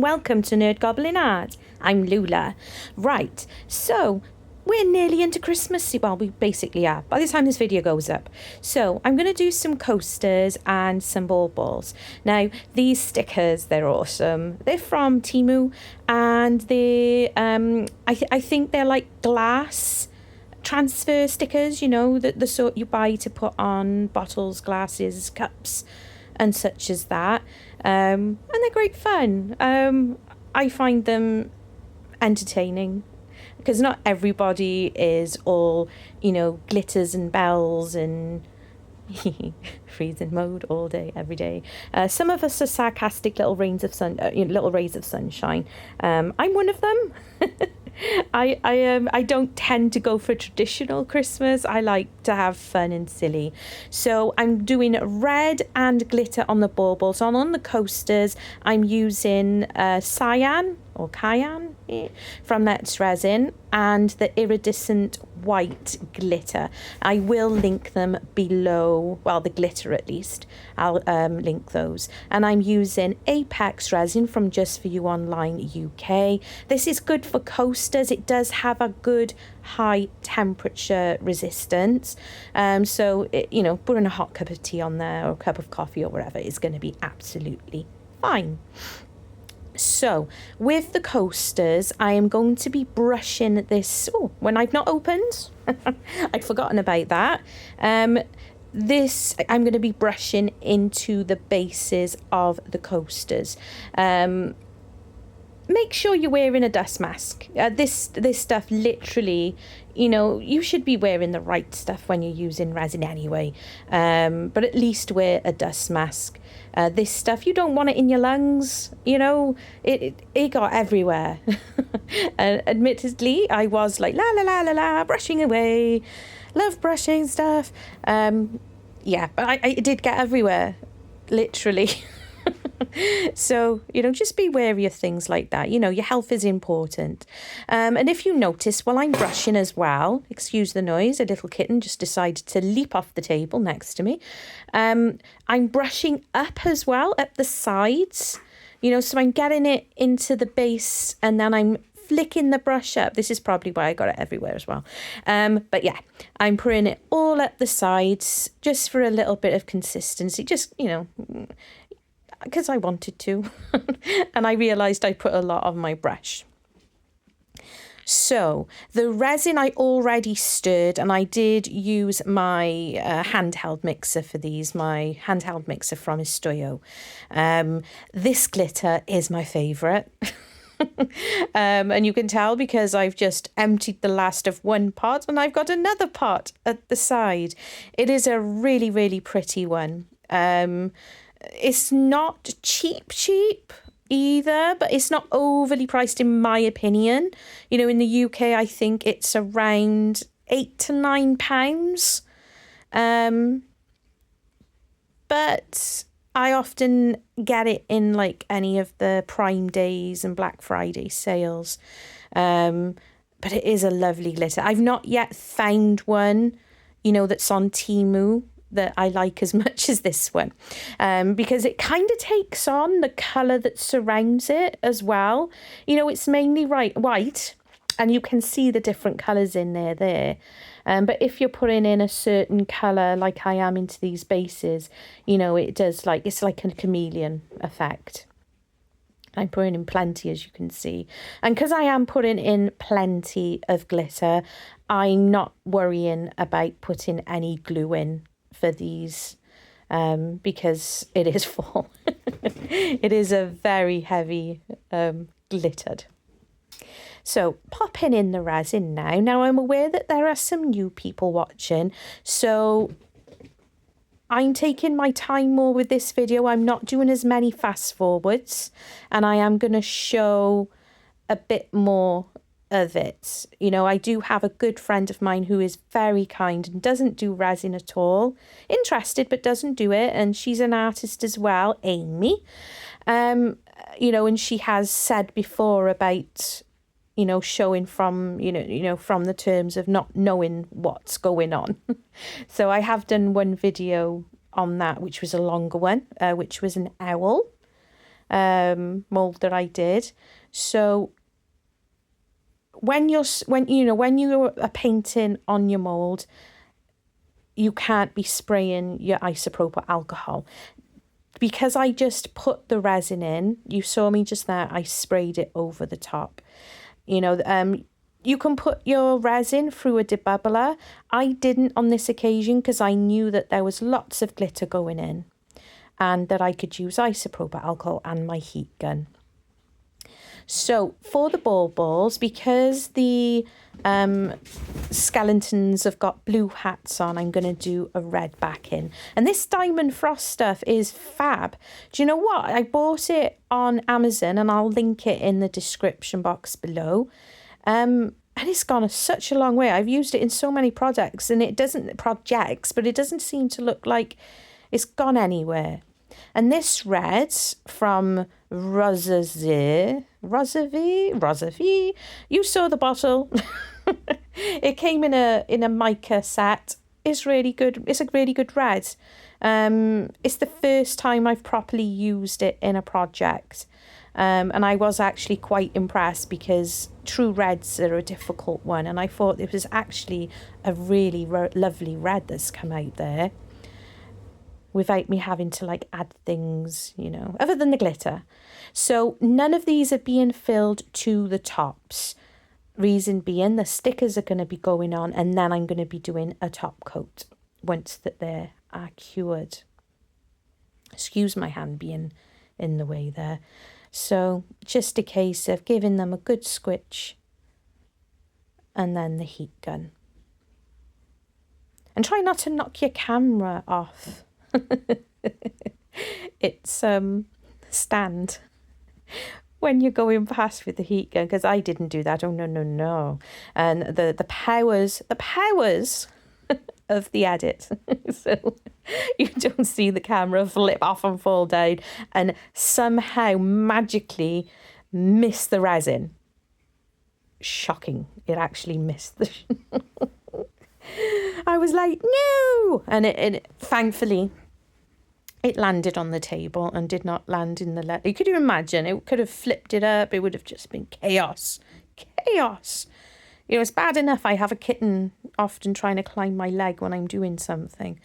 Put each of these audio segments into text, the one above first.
welcome to Nerd Goblinart. I'm Lula. Right, so we're nearly into Christmas. Well, we basically are by the time this video goes up. So I'm going to do some coasters and some balls. Now, these stickers, they're awesome. They're from Temu, and they, I think they're like glass transfer stickers, you know, the sort you buy to put on bottles, glasses, cups, and such as that. And they're great fun. I find them entertaining because not everybody is all, you know, glitters and bells and freezing mode all day, every day. Some of us are sarcastic little rays of sunshine. I'm one of them. I don't tend to go for traditional Christmas. I like to have fun and silly. So I'm doing red and glitter on the baubles. On the coasters, I'm using cyan or cayenne from Apex Resin and the iridescent white glitter. I will link them below, well, the glitter at least. I'll link those. And I'm using Apex Resin from Just For You Online UK. This is good for coasters. It does have a good high temperature resistance. So, you know, putting a hot cup of tea on there or a cup of coffee or whatever is going to be absolutely fine. So, with the coasters, I am going to be brushing this, when I've not opened. I'd forgotten about that. This, I'm going to be brushing into the bases of the coasters. Make sure you're wearing a dust mask. This stuff literally, you know, you should be wearing the right stuff when you're using resin anyway. But at least wear a dust mask. This stuff, you don't want it in your lungs, you know, it got everywhere. Admittedly, I was like, la, la, la, la, la, brushing away, love brushing stuff. Yeah, but I did get everywhere, literally. So, you know, just be wary of things like that. You know, your health is important. And if you notice, while I'm brushing as well, excuse the noise, a little kitten just decided to leap off the table next to me. I'm brushing up as well at the sides, you know, so I'm getting it into the base and then I'm flicking the brush up. This is probably why I got it everywhere as well. But yeah, I'm putting it all at the sides just for a little bit of consistency. Just, you know, because I wanted to. And I realised I put a lot on my brush. So the resin I already stirred, and I did use my handheld mixer for these, my handheld mixer from Estoyo. This glitter is my favourite. And you can tell because I've just emptied the last of one pot and I've got another pot at the side. It is a really, really pretty one. It's not cheap either, but it's not overly priced in my opinion. You know, in the UK, I think it's around £8 to £9. But I often get it in like any of the Prime Days and Black Friday sales. But it is a lovely glitter. I've not yet found one, you know, that's on Temu that I like as much as this one, because it kind of takes on the colour that surrounds it as well. You know, it's mainly white and you can see the different colours in there. But if you're putting in a certain colour like I am into these bases, you know, it does like, it's like a chameleon effect. I'm putting in plenty, as you can see. And because I am putting in plenty of glitter, I'm not worrying about putting any glue in for these, because it is full. It is a very heavy glittered. So popping in the resin now. Now I'm aware that there are some new people watching, so I'm taking my time more with this video. I'm not doing as many fast forwards, and I am going to show a bit more of it. You know, I do have a good friend of mine who is very kind and doesn't do resin at all. Interested, but doesn't do it. And she's an artist as well, Amy. You know, and she has said before about, you know, showing from, you know, from the terms of not knowing what's going on. So I have done one video on that, which was a longer one, which was an owl. mould that I did. So when you are painting on your mould, you can't be spraying your isopropyl alcohol. Because I just put the resin in, you saw me just there, I sprayed it over the top. You can put your resin through a debubbler. I didn't on this occasion because I knew that there was lots of glitter going in and that I could use isopropyl alcohol and my heat gun. So for the balls, because the skeletons have got blue hats on, I'm going to do a red backing. And this Diamond Frost stuff is fab. Do you know what? I bought it on Amazon and I'll link it in the description box below. And it's gone such a long way. I've used it in so many projects but it doesn't seem to look like it's gone anywhere. And this red from Roizefar, you saw the bottle. It came in a mica set. It's really good. It's a really good red. It's the first time I've properly used it in a project. And I was actually quite impressed because true reds are a difficult one. And I thought it was actually a really lovely red that's come out there, without me having to like add things, other than the glitter. So none of these are being filled to the tops. Reason being, the stickers are going to be going on and then I'm going to be doing a top coat once that they are cured. Excuse my hand being in the way there. So just a case of giving them a good squitch and then the heat gun. And try not to knock your camera off. It's stand when you're going past with the heat gun, because I didn't do that. Oh no. And the powers of the edit. So you don't see the camera flip off and fall down and somehow magically miss the resin. Shocking. It actually missed the I was like, no! And it thankfully it landed on the table and did not land in the Could you imagine? It could have flipped it up. It would have just been chaos. Chaos. It's bad enough I have a kitten often trying to climb my leg when I'm doing something.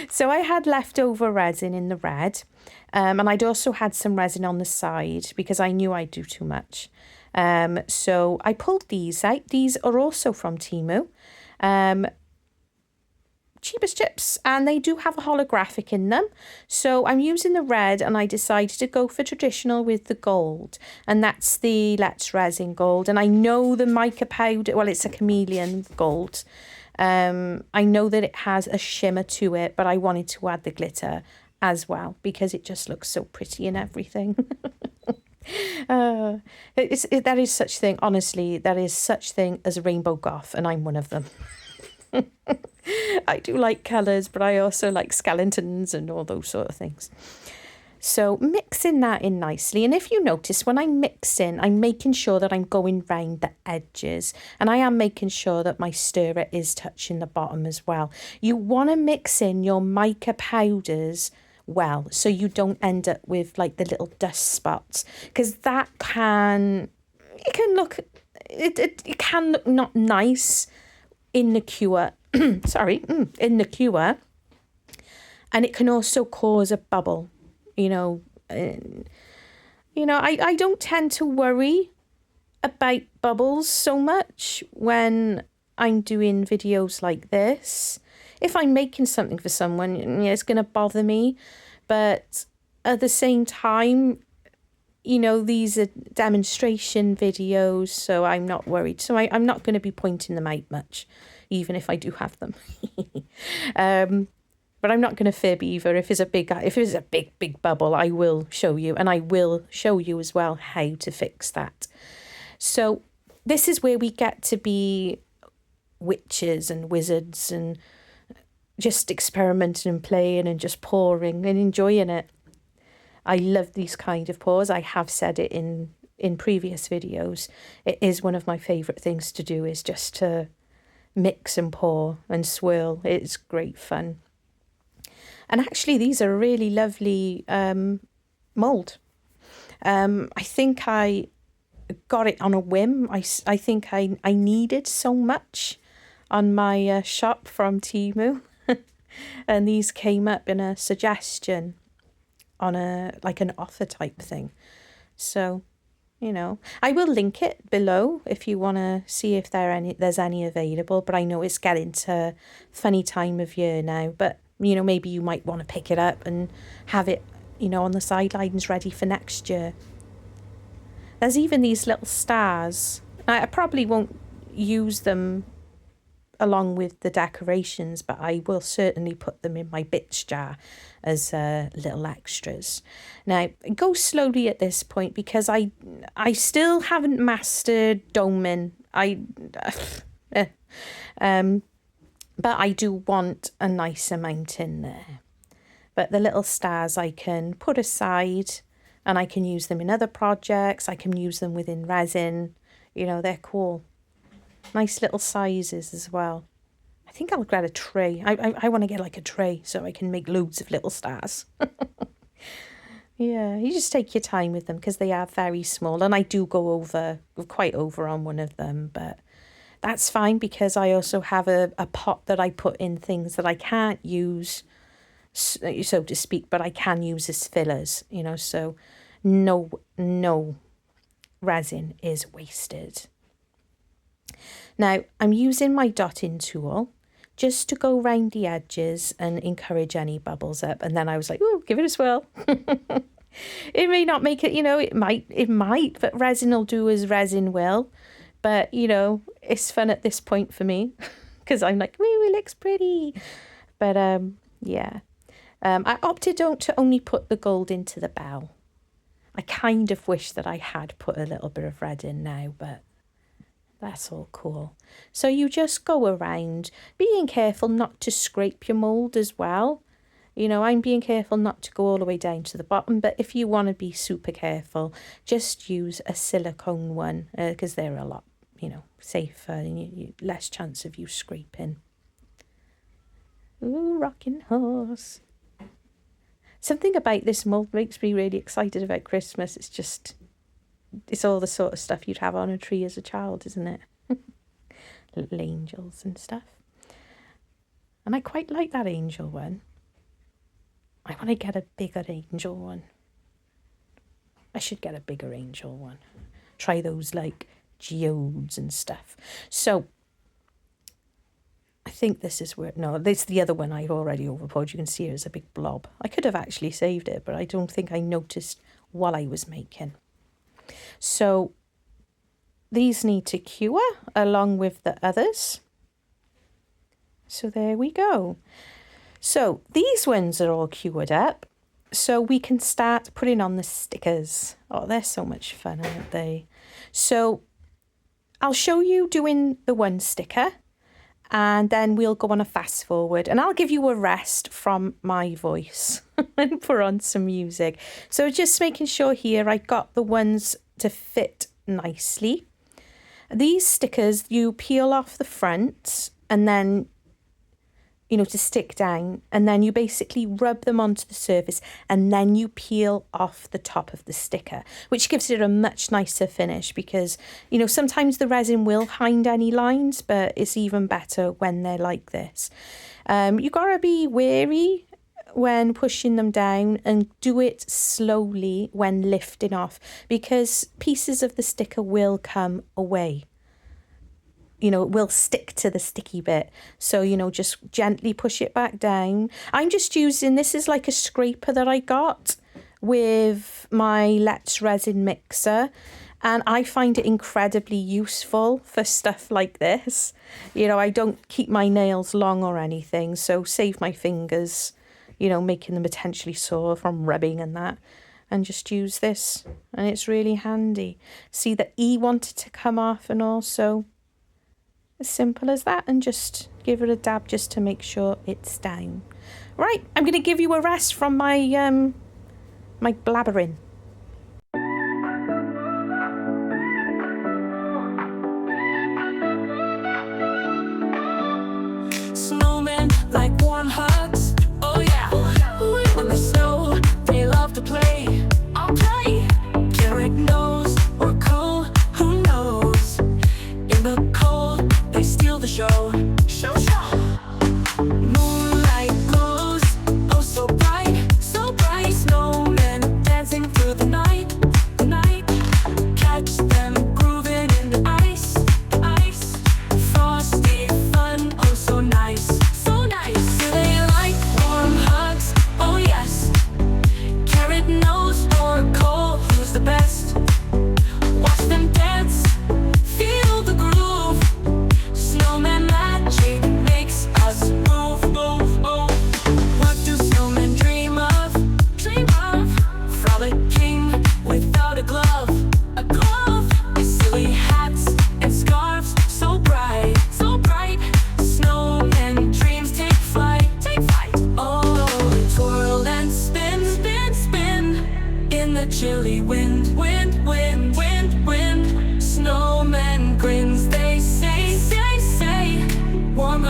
So I had leftover resin in the red. And I'd also had some resin on the side because I knew I'd do too much. So I pulled these out. These are also from Temu. Cheap as chips, and they do have a holographic in them. So I'm using the red and I decided to go for traditional with the gold, and that's the Let's Resin gold. And I know the mica powder, well, it's a chameleon gold. I know that it has a shimmer to it, but I wanted to add the glitter as well because it just looks so pretty and everything. That is such thing, honestly, that is such thing as a rainbow goth, and I'm one of them. I do like colours, but I also like skeletons and all those sort of things. So mixing that in nicely. And if you notice, when I'm mixing, I'm making sure that I'm going round the edges. And I am making sure that my stirrer is touching the bottom as well. You want to mix in your mica powders well, so you don't end up with like the little dust spots. Because that can look not nice in the cure. In the cure. And it can also cause a bubble. I don't tend to worry about bubbles so much when I'm doing videos like this. If I'm making something for someone, it's going to bother me. But at the same time, these are demonstration videos, so I'm not worried. So I'm not going to be pointing them out much, even if I do have them. But I'm not going to fib either. If it's a big bubble, I will show you, and I will show you as well how to fix that. So this is where we get to be witches and wizards and just experimenting and playing and just pouring and enjoying it. I love these kind of pours. I have said it in previous videos. It is one of my favourite things to do, is just to mix and pour and swirl. It's great fun. And actually, these are really lovely mould. I think I got it on a whim. I think I needed so much on my shop from Temu. And these came up in a suggestion on like an offer type thing. So, you know, I will link it below if you want to see if there's any available. But I know it's getting to funny time of year now. But, you know, maybe you might want to pick it up and have it, you know, on the sidelines ready for next year. There's even these little stars. I probably won't use them along with the decorations, but I will certainly put them in my bits jar as little extras. Now, go slowly at this point because I still haven't mastered doming. But I do want a nice amount in there. But the little stars I can put aside and I can use them in other projects. I can use them within resin. You know, they're cool. Nice little sizes as well. I think I'll get a tray. I want to get like a tray so I can make loads of little stars. Yeah, you just take your time with them because they are very small. And I do go quite over on one of them. But that's fine because I also have a pot that I put in things that I can't use, so to speak, but I can use as fillers, you know, so no resin is wasted. Now, I'm using my dotting tool just to go round the edges and encourage any bubbles up. And then I was like, oh, give it a swirl. It may not make it, you know, it might, but resin will do as resin will. But, you know, it's fun at this point for me because I'm like, ooh, it looks pretty. But, yeah. I opted to only put the gold into the bell. I kind of wish that I had put a little bit of red in now, but that's all cool. So you just go around, being careful not to scrape your mould as well. You know, I'm being careful not to go all the way down to the bottom, but if you want to be super careful, just use a silicone one because they're a lot, you know, safer and you less chance of you scraping. Ooh, rocking horse. Something about this mould makes me really excited about Christmas. It's all the sort of stuff you'd have on a tree as a child, isn't it? Little angels and stuff. And I quite like that angel one. I want to get a bigger angel one. I should get a bigger angel one. Try those like geodes and stuff. So I think this is where, no, this is the other one I've already overpoured. You can see it as a big blob. I could have actually saved it, but I don't think I noticed while I was making. So these need to cure along with the others. So there we go. So these ones are all cured up. So we can start putting on the stickers. Oh, they're so much fun, aren't they? So I'll show you doing the one sticker. And then we'll go on a fast forward and I'll give you a rest from my voice and put on some music. So just making sure here I got the ones to fit nicely. These stickers, you peel off the front and then, you know, to stick down, and then you basically rub them onto the surface and then you peel off the top of the sticker, which gives it a much nicer finish because, you know, sometimes the resin will hide any lines, but it's even better when they're like this. You gotta be wary when pushing them down and do it slowly when lifting off because pieces of the sticker will come away. You know, it will stick to the sticky bit. So, you know, just gently push it back down. I'm just using, this is like a scraper that I got with my Let's Resin mixer. And I find it incredibly useful for stuff like this. You know, I don't keep my nails long or anything. So save my fingers, you know, making them potentially sore from rubbing and that. And just use this. And it's really handy. See, the E wanted to come off and also as simple as that, and just give it a dab just to make sure it's down. Right, I'm going to give you a rest from my my blabbering. Snowmen like warm hugs, oh yeah. When the snow, they love to play.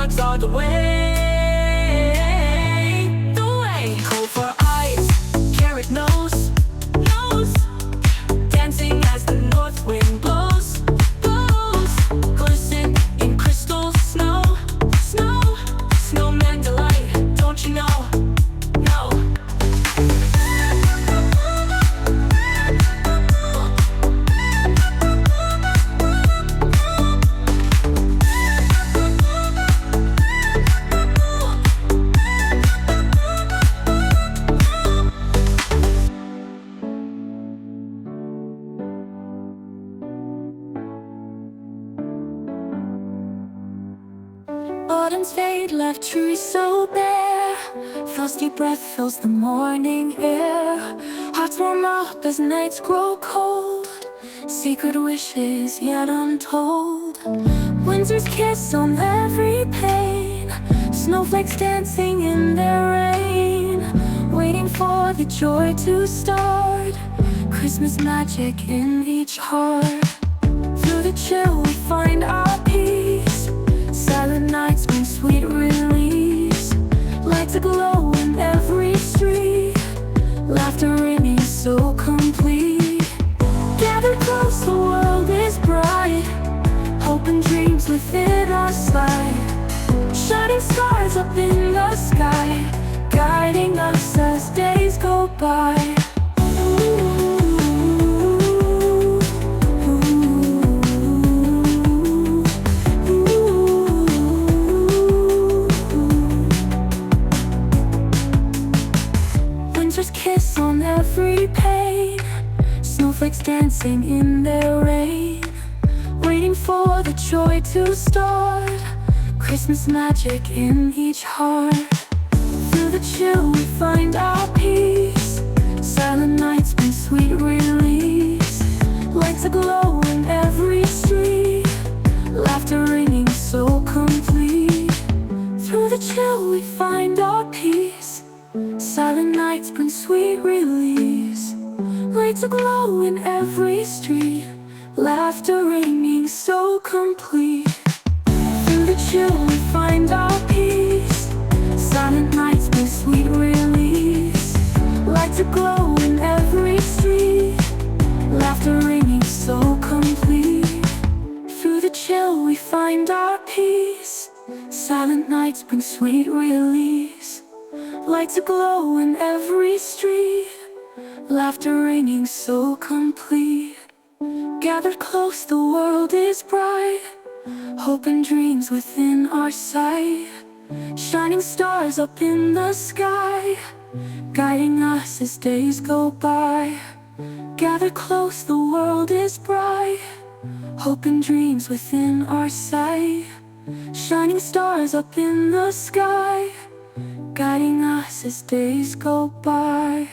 drugs are the way. The way. Coal for eyes, carrot nose, dancing as the north wind blows, glisten in crystal snow, snowman delight, don't you know? No. Autumn's fade left trees so bare. Frosty breath fills the morning air. Hearts warm up as nights grow cold. Secret wishes yet untold. Windsor's kiss on every pane. Snowflakes dancing in their rain. Waiting for the joy to start. Christmas magic in each heart. Through the chill we find our peace. Silent nights bring sweet release. Lights aglow in every street. Laughter ringing so complete. Gathered close, the world is bright. Hope and dreams within our sight. Shining stars up in the sky, guiding us as days go by. Kiss on every pane. Snowflakes dancing in their rain. Waiting for the joy to start. Christmas magic in each heart. Through the chill we find our peace. Silent nights bring sweet release. Lights aglow in every street. Laughter ringing so complete. Through the chill we find our peace. Silent nights bring sweet release. Lights aglow in every street. Laughter ringing so complete. Through the chill we find our peace. Silent nights bring sweet release. Lights aglow in every street. Laughter ringing so complete. Through the chill we find our peace. Silent nights bring sweet release. Lights aglow in every street. Laughter ringing so complete. Gathered close, the world is bright. Hope and dreams within our sight. Shining stars up in the sky, guiding us as days go by. Gathered close, the world is bright. Hope and dreams within our sight. Shining stars up in the sky, guiding us as days go by.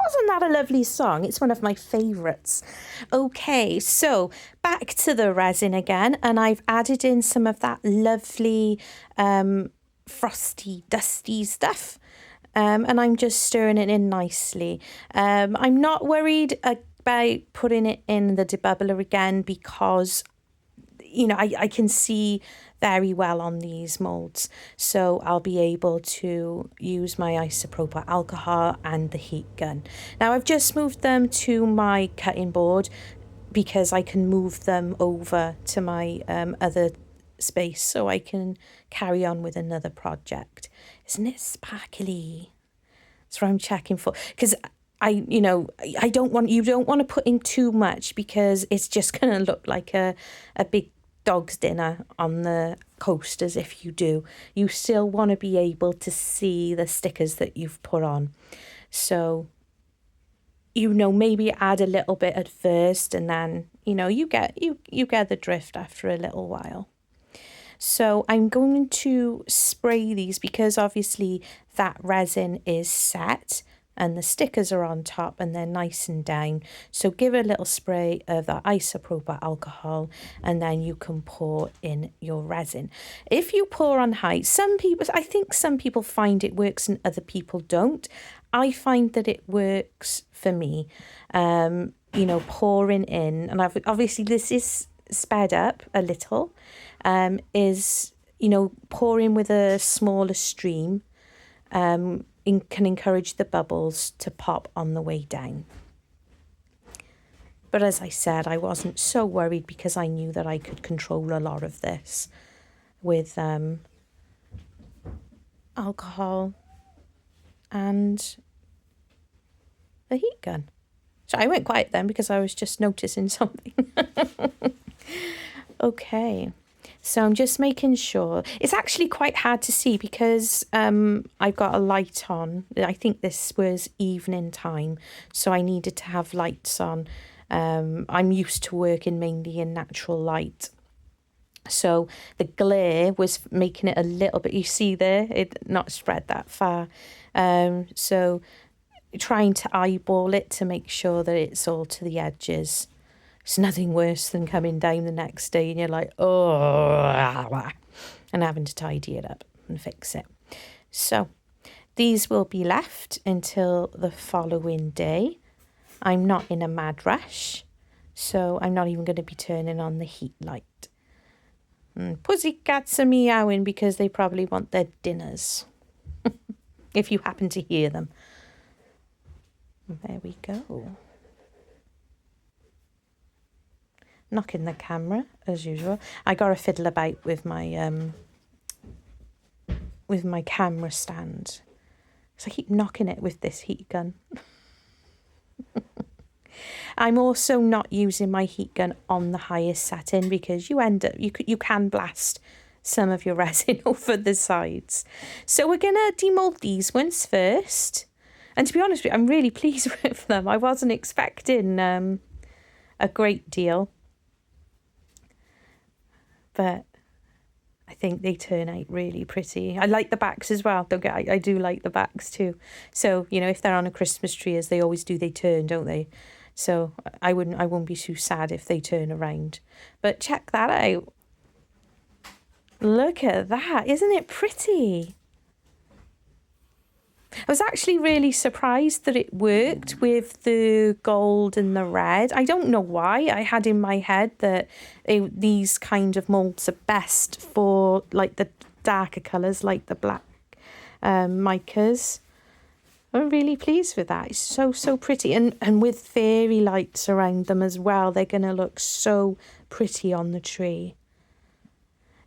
Wasn't that a lovely song? It's one of my favourites. Okay, so back to the resin again, and I've added in some of that lovely frosty, dusty stuff. And I'm just stirring it in nicely. I'm not worried about putting it in the debubbler again because, you know, I can see very well on these moulds, so I'll be able to use my isopropyl alcohol and the heat gun. Now I've just moved them to my cutting board because I can move them over to my other space so I can carry on with another project. Isn't it sparkly? That's what I'm checking for, because you don't want to put in too much because it's just going to look like a big dog's dinner on the coasters. If you do, you still want to be able to see the stickers that you've put on. So, maybe add a little bit at first and then, you get the drift after a little while. So I'm going to spray these because obviously that resin is set and the stickers are on top and they're nice and down. So give a little spray of that isopropyl alcohol and then you can pour in your resin. If you pour on high, I think some people find it works and other people don't. I find that it works for me, pouring in, and obviously this is sped up a little is, pouring with a smaller stream can encourage the bubbles to pop on the way down. But as I said, I wasn't so worried because I knew that I could control a lot of this with alcohol and the heat gun. So I went quiet then because I was just noticing something. Okay, so I'm just making sure. It's actually quite hard to see because I've got a light on. I think this was evening time, so I needed to have lights on. I'm used to working mainly in natural light. So the glare was making it a little bit, you see there, it not spread that far. So trying to eyeball it to make sure that it's all to the edges. It's nothing worse than coming down the next day and you're like, oh, and having to tidy it up and fix it. So these will be left until the following day. I'm not in a mad rush, so I'm not even going to be turning on the heat light. Pussycats are meowing because they probably want their dinners, if you happen to hear them. There we go. Knocking the camera, as usual. I got to fiddle about with my camera stand. So I keep knocking it with this heat gun. I'm also not using my heat gun on the highest setting because you end up, you can blast some of your resin over the sides. So we're going to demold these ones first. And to be honest with you, I'm really pleased with them. I wasn't expecting a great deal. But I think they turn out really pretty. I like the backs as well. I do like the backs too. So, if they're on a Christmas tree, as they always do, they turn, don't they? So I won't be too sad if they turn around. But check that out. Look at that. Isn't it pretty? I was actually really surprised that it worked with the gold and the red. I don't know why. I had in my head that these kind of moulds are best for like the darker colours, like the black micas. I'm really pleased with that. It's so pretty. And with fairy lights around them as well, they're going to look so pretty on the tree.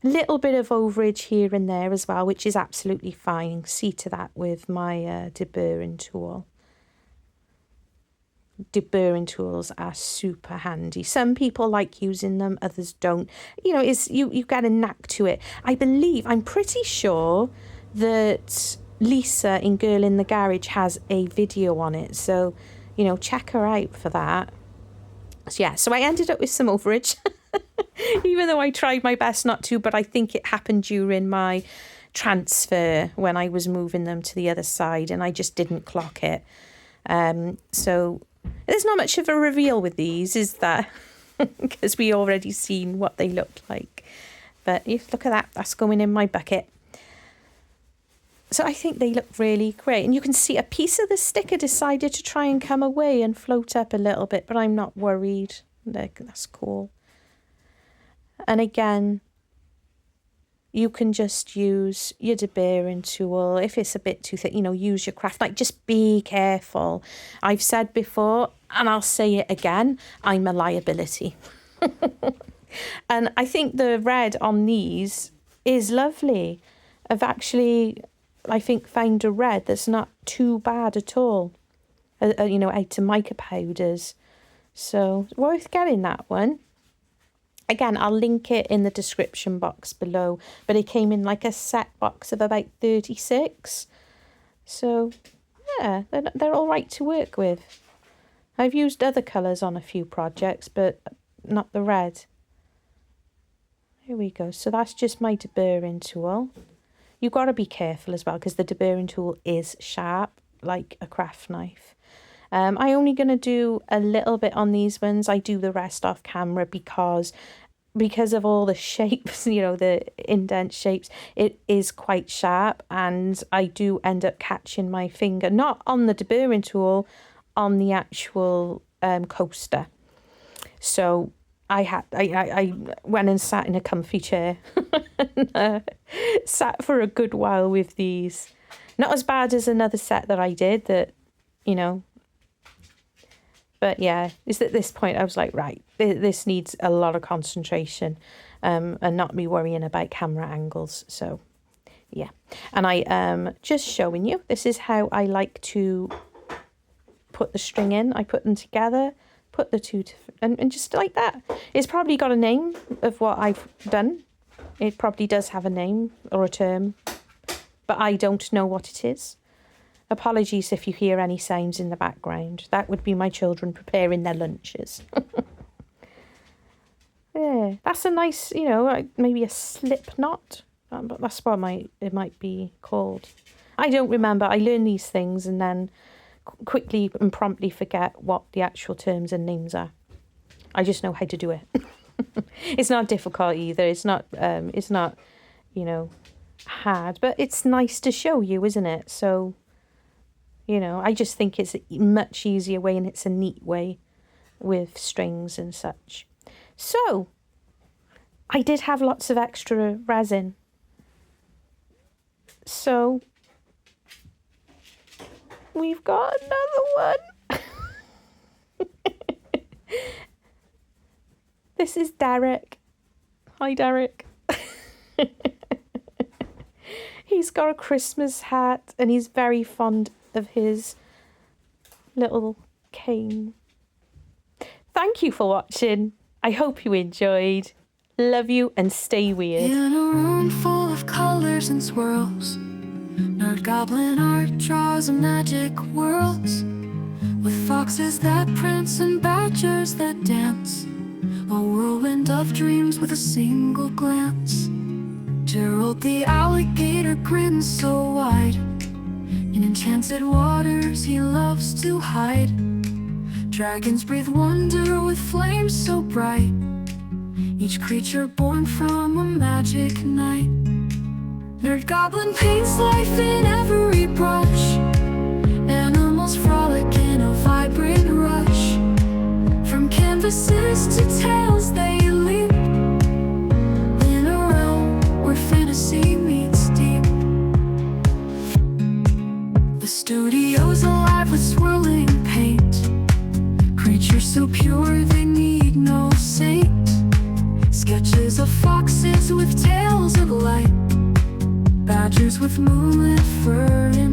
A little bit of overage here and there as well, which is absolutely fine. See to that with my deburring tool. Deburring tools are super handy. Some people like using them, others don't. You get a knack to it. I'm pretty sure that Lisa in Girl in the Garage has a video on it. So, check her out for that. So I ended up with some overage. Even though I tried my best not to, but I think it happened during my transfer when I was moving them to the other side and I just didn't clock it. So there's not much of a reveal with these, is there? Because we already seen what they looked like. But look at that, that's going in my bucket. So I think they look really great. And you can see a piece of the sticker decided to try and come away and float up a little bit, but I'm not worried. Look, that's cool. And again, you can just use your deburring tool. If it's a bit too thick, use your craft knife. Just be careful. I've said before, and I'll say it again, I'm a liability. And I think the red on these is lovely. I've actually, I think, found a red that's not too bad at all. Out of mica powders. So, worth getting that one. Again, I'll link it in the description box below, but it came in like a set box of about 36. So, yeah, they're all right to work with. I've used other colours on a few projects, but not the red. Here we go. So that's just my deburring tool. You've got to be careful as well because the deburring tool is sharp, like a craft knife. I'm only going to do a little bit on these ones. I do the rest off camera because of all the shapes, the indent shapes, it is quite sharp and I do end up catching my finger, not on the deburring tool, on the actual coaster. So I went and sat in a comfy chair and sat for a good while with these. Not as bad as another set that I did that, you know. But yeah, it's at this point I was like, right, this needs a lot of concentration and not me worrying about camera angles. So yeah, and I am just showing you, this is how I like to put the string in. I put them together, put the two, and just like that. It's probably got a name of what I've done. It probably does have a name or a term, but I don't know what it is. Apologies if you hear any sounds in the background. That would be my children preparing their lunches. Yeah, that's a nice, you know, maybe a slip knot. But that's what it might be called. I don't remember. I learn these things and then quickly and promptly forget what the actual terms and names are. I just know how to do it. It's not difficult either. It's not, you know, hard. But it's nice to show you, isn't it? So, you know, I just think it's a much easier way and it's a neat way with strings and such. So, I did have lots of extra resin. So, we've got another one. This is Derek. Hi, Derek. He's got a Christmas hat and he's very fond of his little cane. Thank you for watching. I hope you enjoyed. Love you and stay weird. In a room full of colors and swirls, Nerd Goblin art draws a magic world, with foxes that prance and badgers that dance, a whirlwind of dreams with a single glance. Gerald the alligator grins so wide, in enchanted waters he loves to hide. Dragons breathe wonder with flames so bright, each creature born from a magic night. Nerd Goblin paints life in every brush, animals frolic in a vibrant rush. From canvases to tales they leap, in a realm where fantasy meets deep. The studio's alive with swirling paint, creatures so pure they need no saint. Sketches of foxes with tails of light, badgers with moonlit fur and